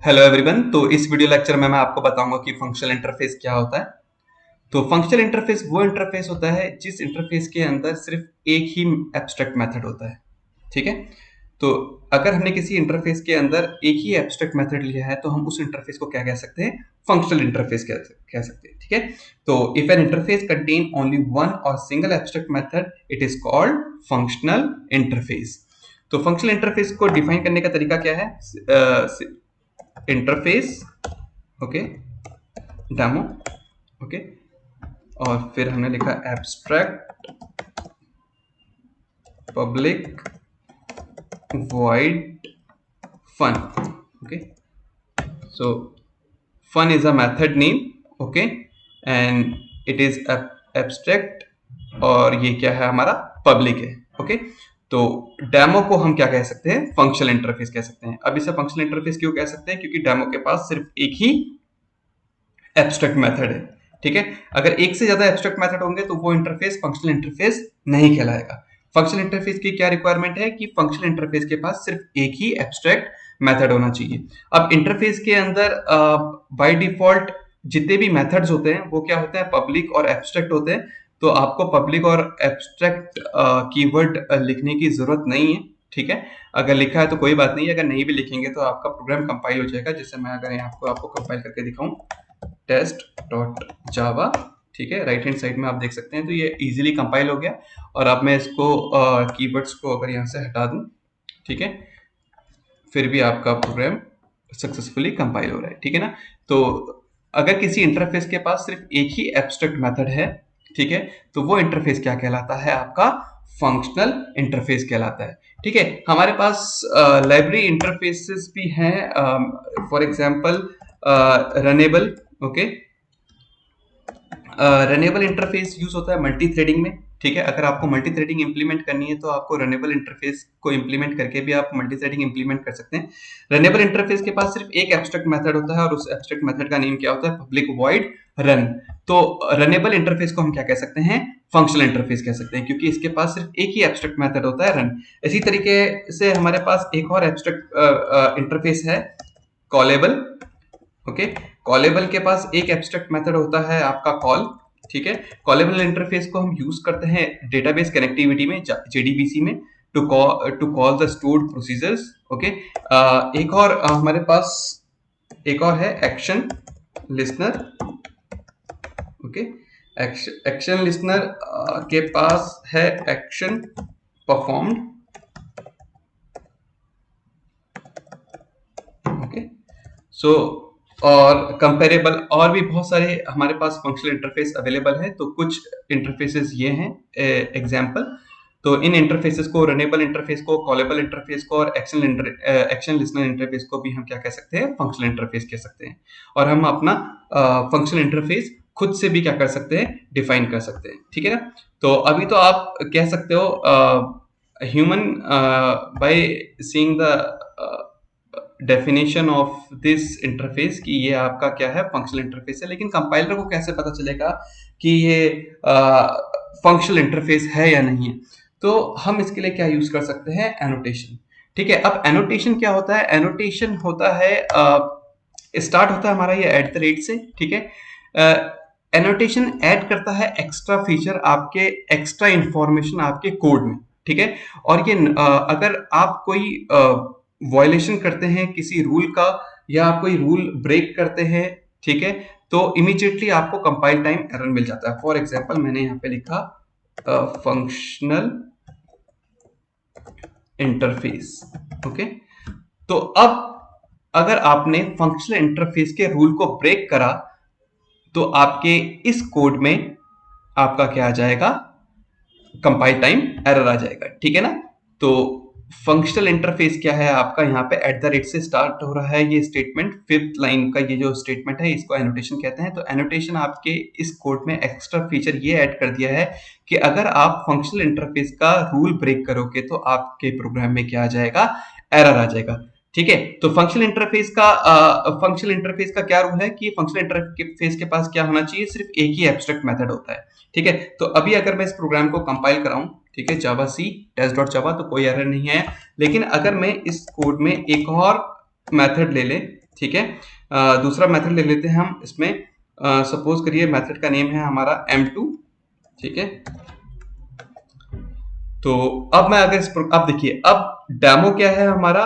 Hello everyone. तो इस video lecture में मैं आपको बताऊंगा कि फंक्शनल इंटरफेस क्या होता है। तो फंक्शनल इंटरफेस वो इंटरफेस होता है जिस इंटरफेस के अंदर सिर्फ एक ही एब्स्ट्रैक्ट मेथड होता है। ठीक है। तो अगर हमने किसी इंटरफेस के अंदर एक ही एब्स्ट्रैक्ट मेथड लिया है तो हम उस इंटरफेस को क्या कह सकते हैं? फंक्शनल इंटरफेस कह सकते हैं। ठीक है। तो if an interface contain only one और single abstract method it is called functional interface. तो फंक्शनल इंटरफेस को डिफाइन करने का तरीका क्या है? इंटरफेस, ओके, डेमो, ओके, और फिर हमने लिखा abstract public void fun. Okay, so fun is a method name, okay, and it is abstract और ये क्या है? हमारा पब्लिक है। ओके, तो डेमो को हम क्या कह सकते हैं? फंक्शनल इंटरफेस कह सकते हैं। अब इसे फंक्शनल इंटरफेस क्यों कह सकते हैं? क्योंकि डेमो के पास सिर्फ एक ही एब्स्ट्रैक्ट मेथड है। ठीक है। अगर एक से ज्यादा एब्स्ट्रैक्ट मेथड होंगे तो वो इंटरफेस फंक्शनल इंटरफेस नहीं कहलाएगा। फंक्शनल इंटरफेस की क्या रिक्वायरमेंट है? कि फंक्शनल इंटरफेस के पास सिर्फ एक ही एब्स्ट्रैक्ट मेथड होना चाहिए। अब इंटरफेस के अंदर बाय डिफॉल्ट जितने भी मेथड्स होते हैं वो क्या होते हैं? पब्लिक और एब्स्ट्रैक्ट होते हैं। तो आपको पब्लिक और एब्स्ट्रैक्ट कीवर्ड लिखने की जरूरत नहीं है। ठीक है। अगर लिखा है तो कोई बात नहीं है, अगर नहीं भी लिखेंगे तो आपका प्रोग्राम कंपाइल हो जाएगा। जैसे मैं अगर यहाँ आपको कंपाइल करके दिखाऊं, test.java, ठीक है, राइट हैंड साइड में आप देख सकते हैं। तो ये इजीली कंपाइल हो गया। और अब मैं इसको कीवर्ड्स को अगर यहाँ से हटा दूं, ठीक है, फिर भी आपका प्रोग्राम सक्सेसफुली कंपाइल हो रहा है। ठीक है ना। तो अगर किसी इंटरफेस के पास सिर्फ एक ही एब्स्ट्रैक्ट मेथड है, ठीक है, तो वो इंटरफेस क्या कहलाता है? आपका फंक्शनल इंटरफेस कहलाता है। ठीक है। हमारे पास लाइब्रेरी इंटरफेसेस भी हैं। For example runnable, okay, runnable interface use होता है मल्टी थ्रेडिंग में। ठीक है। अगर आपको मल्टी थ्रेडिंग इंप्लीमेंट करनी है तो आपको रनेबल इंटरफेस को इंप्लीमेंट करके भी आप मल्टी थ्रेडिंग इंप्लीमेंट कर सकते हैं। रनेबल इंटरफेस के पास सिर्फ एक एब्स्ट्रैक्ट मेथड होता है और उस एब्स्ट्रैक्ट मेथड का नेम क्या होता है? Public void run. तो रनेबल इंटरफेस को हम क्या कह सकते हैं? फंक्शनल इंटरफेस कह सकते हैं, क्योंकि इसके पास सिर्फ एक ही एब्स्ट्रैक्ट मेथड होता है, रन। इसी तरीके से हमारे पास एक और एब्स्ट्रैक्ट इंटरफेस है, कॉलेबल। ओके, कॉलेबल के पास एक एब्स्ट्रैक्ट मेथड होता है आपका कॉल। ठीक है। कॉलेबल इंटरफेस को हम यूज करते हैं डेटाबेस कनेक्टिविटी में, जेडीबीसी में, to call the stored procedures. Okay, एक और हमारे पास एक और है action listener. Okay, action listener के पास है एक्शन परफॉर्म्ड। ओके, सो और कंपेरेबल और भी बहुत सारे हमारे पास फंक्शनल इंटरफेस अवेलेबल है। तो कुछ इंटरफेसेस ये हैं एग्जांपल। तो इन इंटरफेसेस को, रनेबल इंटरफेस को, कॉलेबल इंटरफेस को और एक्शन लिसनर इंटरफेस को भी हम क्या कह सकते हैं? फंक्शनल इंटरफेस कह सकते हैं। और हम अपना फंक्शनल इंटरफेस खुद से भी क्या कर सकते हैं? डिफाइन कर सकते हैं। ठीक है ना। तो अभी तो आप कह सकते हो human by seeing the definition of this interface कि ये आपका क्या है? फंक्शनल इंटरफेस है। लेकिन कंपाइलर को कैसे पता चलेगा कि ये फंक्शनल इंटरफेस है या नहीं है? तो हम इसके लिए क्या यूज कर सकते हैं? एनोटेशन। ठीक है। अब एनोटेशन क्या होता है? एनोटेशन होता है स्टार्ट होता है हमारा ये एट द रेट से। ठीक है। एनोटेशन ऐड करता है एक्स्ट्रा फीचर, आपके एक्स्ट्रा इंफॉर्मेशन आपके कोड में। ठीक है। और ये अगर आप कोई वायलेशन करते हैं किसी रूल का या आप कोई रूल ब्रेक करते हैं, ठीक है, तो इमीडिएटली आपको कंपाइल टाइम एरर मिल जाता है। फॉर एग्जांपल मैंने यहाँ पे लिखा फंक्शनल इंटरफेस। ओके, तो अब अगर आपने फंक्शनल इंटरफेस के रूल को ब्रेक करा तो आपके इस कोड में आपका क्या आ जाएगा? कंपाइल टाइम एरर आ जाएगा। ठीक है ना। तो फंक्शनल इंटरफेस क्या है आपका? यहाँ पे एट द रेट से स्टार्ट हो रहा है ये स्टेटमेंट, फिफ्थ लाइन का ये जो स्टेटमेंट है इसको एनोटेशन कहते हैं। तो एनोटेशन आपके इस कोड में एक्स्ट्रा फीचर ये ऐड कर दिया है कि अगर आप फंक्शनल इंटरफेस का रूल ब्रेक करोगे तो आपके प्रोग्राम में क्या आ जाएगा? एरर आ जाएगा। ठीक है। तो फंक्शनल इंटरफेस का क्या रूल है कि फंक्शनल इंटरफेस के पास क्या होना चाहिए? सिर्फ एक ही एब्स्ट्रैक्ट मेथड होता है। ठीक है। तो अभी अगर मैं इस प्रोग्राम को कंपाइल कराऊं, ठीक है, जावा सी test.java, तो कोई एरर नहीं है। लेकिन अगर मैं इस कोड में एक और मेथड ले लें, ठीक है। दूसरा मेथड ले लेते हैं हम इसमें। सपोज करिए मेथड का नेम है हमारा M2, ठीक है। तो अब मैं अगर अब देखिए, अब डेमो क्या है हमारा,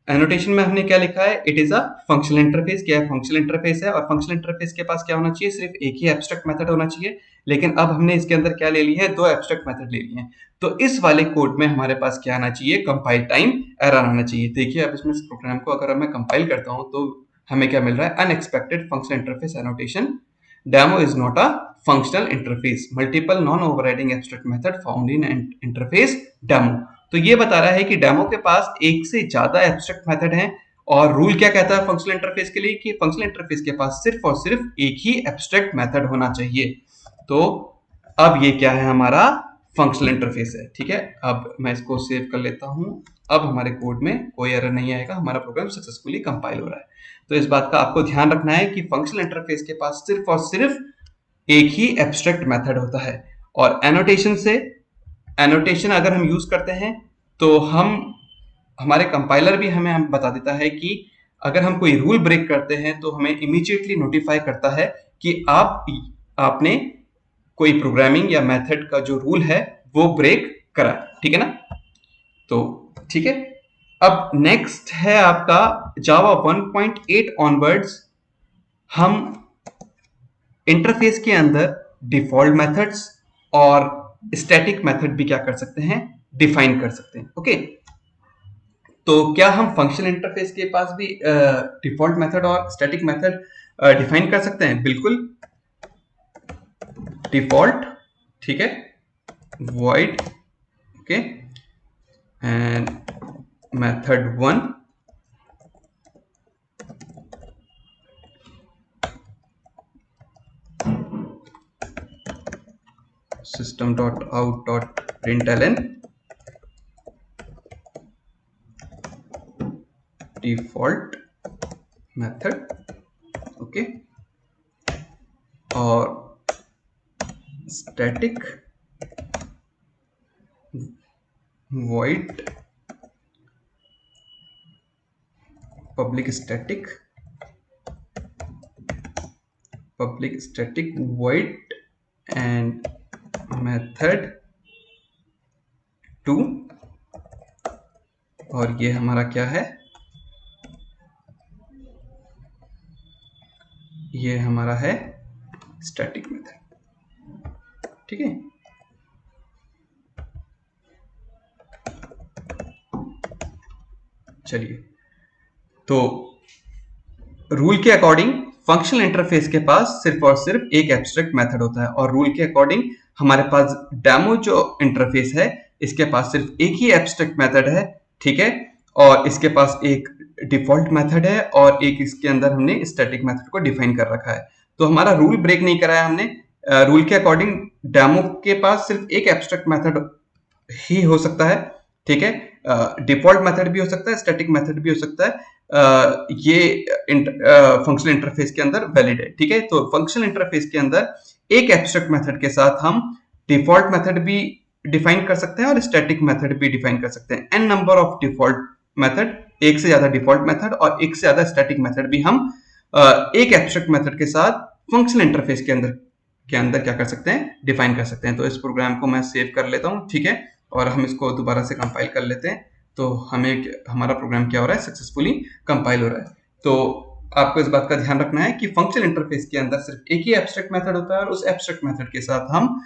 एनोटेशन में हमने क्या लिखा है, it is a functional interface. क्या है, फंक्शनल इंटरफेस है, और फंक्शनल इंटरफेस के पास क्या होना चाहिए, सिर्फ एक ही एब्स्ट्रैक्ट मेथड होना चाहिए। लेकिन अब हमने इसके अंदर क्या ले ली है, दो एब्स्ट्रैक्ट मेथड ले लिए हैं। तो इस वाले कोड में हमारे पास क्या आना चाहिए, कंपाइल टाइम एरर आना चाहिए। देखिए अब इसमें इस प्रोग्राम को अगर मैं कंपाइल करता हूं तो हमें क्या मिल रहा है, unexpected functional interface annotation demo is not a functional interface, multiple non-overriding abstract method found in interface demo। तो ये बता रहा है कि डेमो के पास एक से ज्यादा एब्स्ट्रैक्ट मेथड हैं, और रूल क्या कहता है फंक्शनल इंटरफेस के लिए, कि फंक्शनल इंटरफेस के पास सिर्फ और सिर्फ एक ही एब्स्ट्रैक्ट मेथड होना चाहिए। तो अब ये क्या है, हमारा फंक्शनल इंटरफेस है, ठीक है। अब मैं इसको सेव कर लेता हूं। अब हमारे कोड में कोई एरर नहीं आएगा, हमारा प्रोग्राम सक्सेसफुली कंपाइल हो रहा है। तो इस बात का आपको ध्यान रखना है कि फंक्शनल इंटरफेस के पास सिर्फ और सिर्फ एक ही एब्स्ट्रैक्ट मेथड होता है। और एनोटेशन अगर हम यूज करते हैं तो हमारे कंपाइलर भी हमें बता देता है कि अगर हम कोई रूल ब्रेक करते हैं तो हमें इमीडिएटली नोटिफाई करता है कि आपने कोई प्रोग्रामिंग या मेथड का जो रूल है वो ब्रेक करा, ठीक है ना। तो ठीक है, अब नेक्स्ट है आपका जावा 1.8 ऑनवर्ड्स। हम इंटरफेस के अंदर डिफॉल्ट मेथड्स और स्टैटिक मेथड भी क्या कर सकते हैं, डिफाइन कर सकते हैं। ओके, तो क्या हम फंक्शनल इंटरफेस के पास भी डिफॉल्ट मेथड और स्टैटिक मेथड डिफाइन कर सकते हैं? बिल्कुल। डिफॉल्ट, ठीक है, void, okay, and method 1 system.out.println default method, okay, और static void public static void and method 2, और ये हमारा क्या है, ये हमारा है स्टैटिक मेथड, ठीक है। चलिए, तो रूल के अकॉर्डिंग फंक्शनल इंटरफेस के पास सिर्फ और सिर्फ एक एब्स्ट्रैक्ट मेथड होता है, और रूल के अकॉर्डिंग हमारे पास डेमो जो इंटरफेस है इसके पास सिर्फ एक ही एब्स्ट्रैक्ट मेथड है, ठीक है। और इसके पास एक डिफॉल्ट मेथड है और एक इसके अंदर हमने स्टैटिक मेथड को डिफाइन कर रखा है। तो हमारा रूल ब्रेक नहीं करा है हमने। रूल के अकॉर्डिंग डेमो के पास सिर्फ एक एब्स्ट्रैक्ट मेथड ही हो सकता है, ठीक है। डिफॉल्ट मेथड भी हो सकता है, स्टैटिक मेथड भी हो सकता है। ये फंक्शनल इंटरफेस के अंदर वैलिड है, ठीक है। तो फंक्शनल इंटरफेस के अंदर एक एब्स्ट्रैक्ट मेथड के साथ हम डिफॉल्ट मेथड भी डिफाइन कर सकते हैं और स्टैटिक मेथड भी डिफाइन कर सकते हैं। N number of default method, एक से ज्यादा डिफॉल्ट मेथड और एक से ज्यादा स्टैटिक मेथड भी हम एक एब्स्ट्रैक्ट मेथड के साथ फंक्शनल इंटरफेस के अंदर क्या कर सकते हैं, डिफाइन कर सकते हैं। तो इस प्रोग्राम को मैं सेव कर लेता हूं, ठीक है, और हम इसको दोबारा से कंपाइल कर लेते हैं। तो हमारा प्रोग्राम क्या हो रहा है, सक्सेसफुली कंपाइल हो रहा है। तो आपको इस बात का ध्यान रखना है कि फंक्शनल इंटरफेस के अंदर सिर्फ एक ही एब्स्ट्रैक्ट मेथड होता है, और उस एब्स्ट्रैक्ट मेथड के साथ हम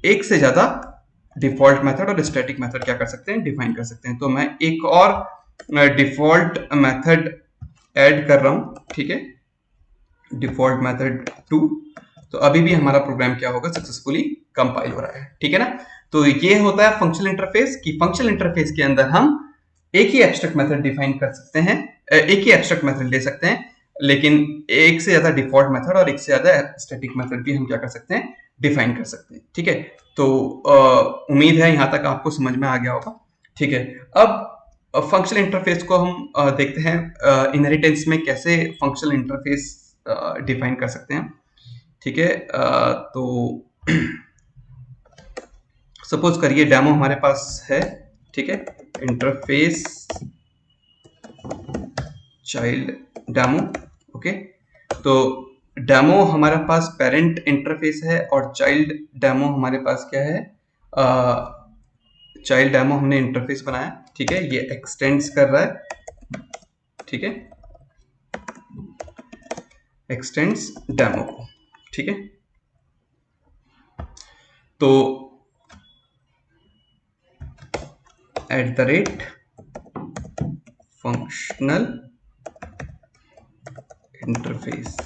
एक से ज्यादा डिफॉल्ट मेथड और स्टैटिक मेथड क्या कर सकते हैं, डिफाइन कर सकते हैं। तो मैं एक और डिफॉल्ट मेथड ऐड कर रहा हूं, ठीक है, डिफॉल्ट मेथड 2। तो अभी भी हमारा प्रोग्राम क्या होगा, सक्सेसफुली कंपाइल हो रहा है, ठीक है ना। तो ये होता है फंक्शनल इंटरफेस, कि फंक्शनल इंटरफेस के अंदर हम एक ही एब्स्ट्रैक्ट मेथड डिफाइन कर सकते हैं, एक ही एब्स्ट्रैक्ट मेथड ले सकते हैं, लेकिन एक से ज्यादा डिफॉल्ट मेथड और एक से ज्यादा स्टैटिक मेथड भी हम क्या कर सकते हैं, डिफाइन कर सकते हैं, ठीक है। तो उम्मीद है यहां तक आपको समझ में आ गया होगा, ठीक है। अब फंक्शनल इंटरफेस को हम देखते हैं इनहेरिटेंस में कैसे फंक्शनल इंटरफेस डिफाइन कर सकते हैं, ठीक है। तो सपोज करिए डेमो हमारे पास है, ठीक है, इंटरफेस चाइल्ड डेमो। ओके, तो डेमो हमारे पास पेरेंट इंटरफेस है और चाइल्ड डेमो हमारे पास क्या है, चाइल्ड डेमो हमने इंटरफेस बनाया, ठीक है, ये एक्सटेंड्स कर रहा है, ठीक है, एक्सटेंड्स डेमो को, ठीक है। तो @ फंक्शनल इंटरफेस,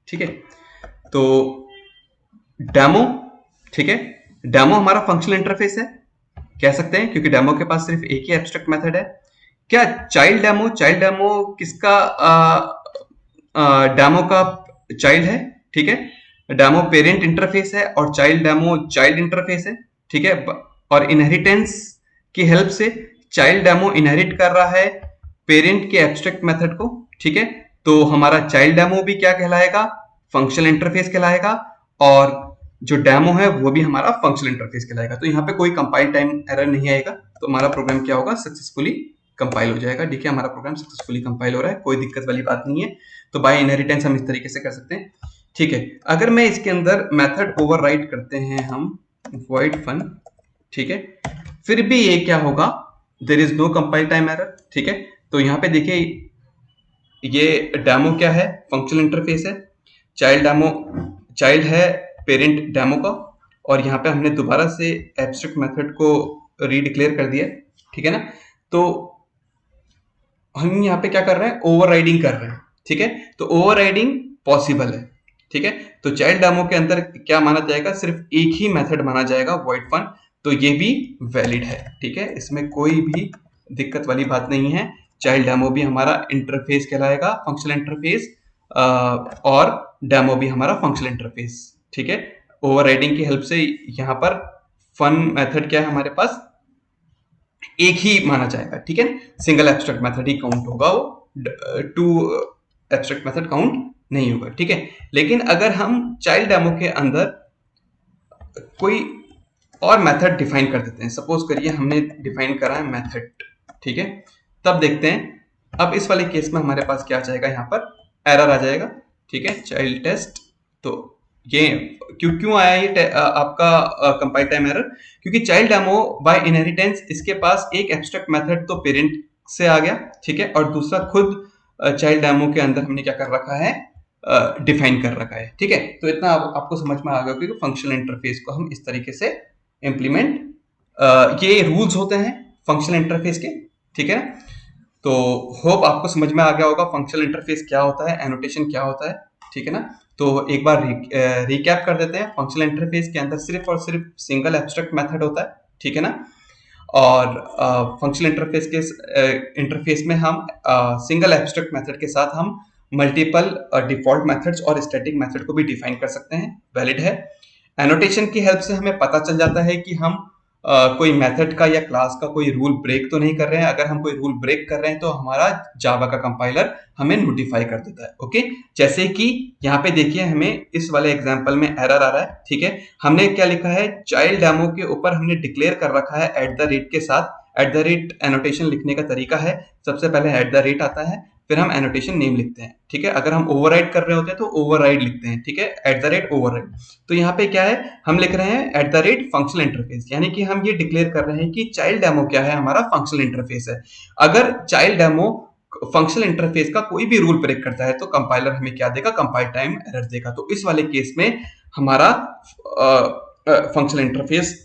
ठीक है। तो डेमो, ठीक है, डेमो हमारा फंक्शनल इंटरफेस है कह सकते हैं, क्योंकि डेमो के पास सिर्फ एक ही एब्स्ट्रैक्ट मेथड है। क्या चाइल्ड डेमो किसका डेमो का चाइल्ड है, ठीक है, डेमो पेरेंट इंटरफेस है और चाइल्ड डेमो चाइल्ड इंटरफेस है, ठीक है। और इनहेरिटेंस की हेल्प से चाइल्ड डेमो इनहेरिट कर रहा है पेरेंट के एब्स्ट्रैक्ट मेथड को, ठीक है। तो हमारा चाइल्ड डेमो भी क्या कहलाएगा, फंक्शनल इंटरफेस कहलाएगा, और जो डेमो है वो भी हमारा फंक्शनल इंटरफेस कहलाएगा। तो यहाँ पे कोई कंपाइल टाइम एरर नहीं आएगा, तो हमारा प्रोग्राम क्या होगा, सक्सेसफुली कंपाइल हो जाएगा। देखिए हमारा प्रोग्राम सक्सेसफुली कंपाइल हो रहा है, कोई दिक्कत वाली बात नहीं है। तो बाय इनहेरिटेंस हम इस तरीके से कर सकते हैं, ठीक है। अगर मैं इसके अंदर मेथड ओवरराइड करते हैं हम void fun, ठीक है, फिर भी ये क्या होगा, there is no compile time error, ठीक है। तो यहाँ पे देखिए ये डेमो क्या है, फंक्शनल इंटरफेस है, चाइल्ड है पेरेंट डेमो का, और यहाँ पे हमने दोबारा से एब्स्ट्रैक्ट मेथड को रीडिक्लेयर कर दिया, ठीक है ना। तो हम यहाँ पे क्या कर रहे हैं, ओवरराइडिंग कर रहे हैं, ठीक है। तो ओवरराइडिंग पॉसिबल है, ठीक है। तो चाइल्ड डेमो के अंदर क्या माना जाएगा, सिर्फ एक ही मेथड माना जाएगा void fun, तो ये भी वैलिड है, ठीक है, इसमें कोई भी दिक्कत वाली बात नहीं है। चाइल्ड डेमो भी हमारा इंटरफेस कहलाएगा, फंक्शनल इंटरफेस, और डेमो भी हमारा फंक्शनल इंटरफेस, ठीक है। ओवरराइडिंग की हेल्प से यहाँ पर फन मेथड क्या है हमारे पास, एक ही माना जाएगा, ठीक है। सिंगल एब्स्ट्रैक्ट मेथड ही काउंट होगा, वो 2 एब्स्ट्रैक्ट मेथड काउंट नहीं होगा, ठीक है। लेकिन अगर हम चाइल्ड डेमो के अंदर कोई और मेथड डिफाइन कर देते हैं, सपोज करिए हमने डिफाइन करा है मेथड, ठीक है, तब देखते हैं। अब इस वाले केस में हमारे पास क्या आ जाएगा, यहाँ पर एरर आ जाएगा, ठीक है, चाइल्ड टेस्ट। तो ये क्यों आया ये आपका कंपाइल टाइम एरर, क्योंकि चाइल्ड डेमो बाय इनहेरिटेंस इसके पास एक एब्स्ट्रैक्ट मेथड तो पेरेंट से आ गया, ठीक है, और दूसरा खुद चाइल्ड डेमो के अंदर हमने क्या कर रखा है, डिफाइन कर रखा है, ठीक है। तो इतना आपको समझ में आ गया कि फंक्शनल इंटरफेस को हम इस तरीके से इम्प्लीमेंट, ये रूल्स होते हैं फंक्शनल इंटरफेस के, ठीक है। तो होप आपको समझ में आ गया होगा फंक्शनल इंटरफेस क्या होता है, एनोटेशन क्या होता है, ठीक है ना। तो एक बार रिकैप कर देते हैं। फंक्शनल इंटरफेस के अंदर सिर्फ और सिर्फ सिंगल एब्स्ट्रैक्ट मेथड होता है, ठीक है ना। और फंक्शनल इंटरफेस में हम सिंगल एब्स्ट्रैक्ट मेथड के साथ हम मल्टीपल डिफॉल्ट मेथड्स और स्टैटिक मेथड को भी डिफाइन कर सकते हैं, वैलिड है। एनोटेशन की हेल्प से हमें पता चल जाता है कि हम कोई मेथड का या क्लास का कोई रूल ब्रेक तो नहीं कर रहे हैं। अगर हम कोई रूल ब्रेक कर रहे हैं तो हमारा जावा का कंपाइलर हमें नोटिफाई कर देता है, ओके। जैसे कि यहाँ पे देखिए हमें इस वाले एग्जांपल में एरर आ रहा है, ठीक है। हमने क्या लिखा है, चाइल्ड डेमो के ऊपर हमने डिक्लेयर कर रखा है @ के साथ। @ एनोटेशन लिखने का तरीका है, सबसे पहले @ आता है, फिर हम एनोटेशन नेम लिखते हैं, ठीक है। अगर हम ओवरराइड कर रहे होते हैं तो ओवरराइड लिखते हैं, ठीक है, @ ओवरराइड। तो यहाँ पे क्या है, हम लिख रहे हैं @ फंक्शनल इंटरफेस, यानी कि हम ये डिक्लेयर कर रहे हैं कि चाइल्ड डेमो क्या है, हमारा फंक्शनल इंटरफेस है। अगर चाइल्ड डेमो फंक्शनल इंटरफेस का कोई भी रूल ब्रेक करता है तो कंपाइलर हमें क्या देगा, कंपाइल टाइम एरर देगा। तो इस वाले केस में हमारा फंक्शनल इंटरफेस,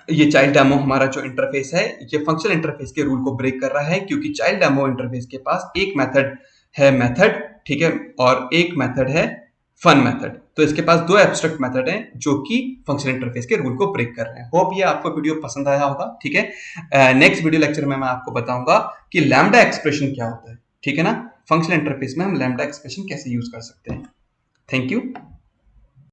ये चाइल्ड डेमो हमारा जो इंटरफेस है, ये फंक्शनल इंटरफेस के रूल को ब्रेक कर रहा है, क्योंकि चाइल्ड डेमो इंटरफेस के पास एक मेथड है मेथड, ठीक है, और एक मेथड है फन मेथड। तो इसके पास 2 एब्स्ट्रैक्ट मेथड हैं जो कि फंक्शनल इंटरफेस के रूल को ब्रेक कर रहे हैं। होप ये आपको वीडियो पसंद आया होगा, ठीक है। नेक्स्ट वीडियो लेक्चर में मैं आपको बताऊंगा कि लैम्डा एक्सप्रेशन क्या होता है, ठीक है ना। फंक्शनल इंटरफेस में हम लैम्डा एक्सप्रेशन कैसे यूज कर सकते हैं। Thank you.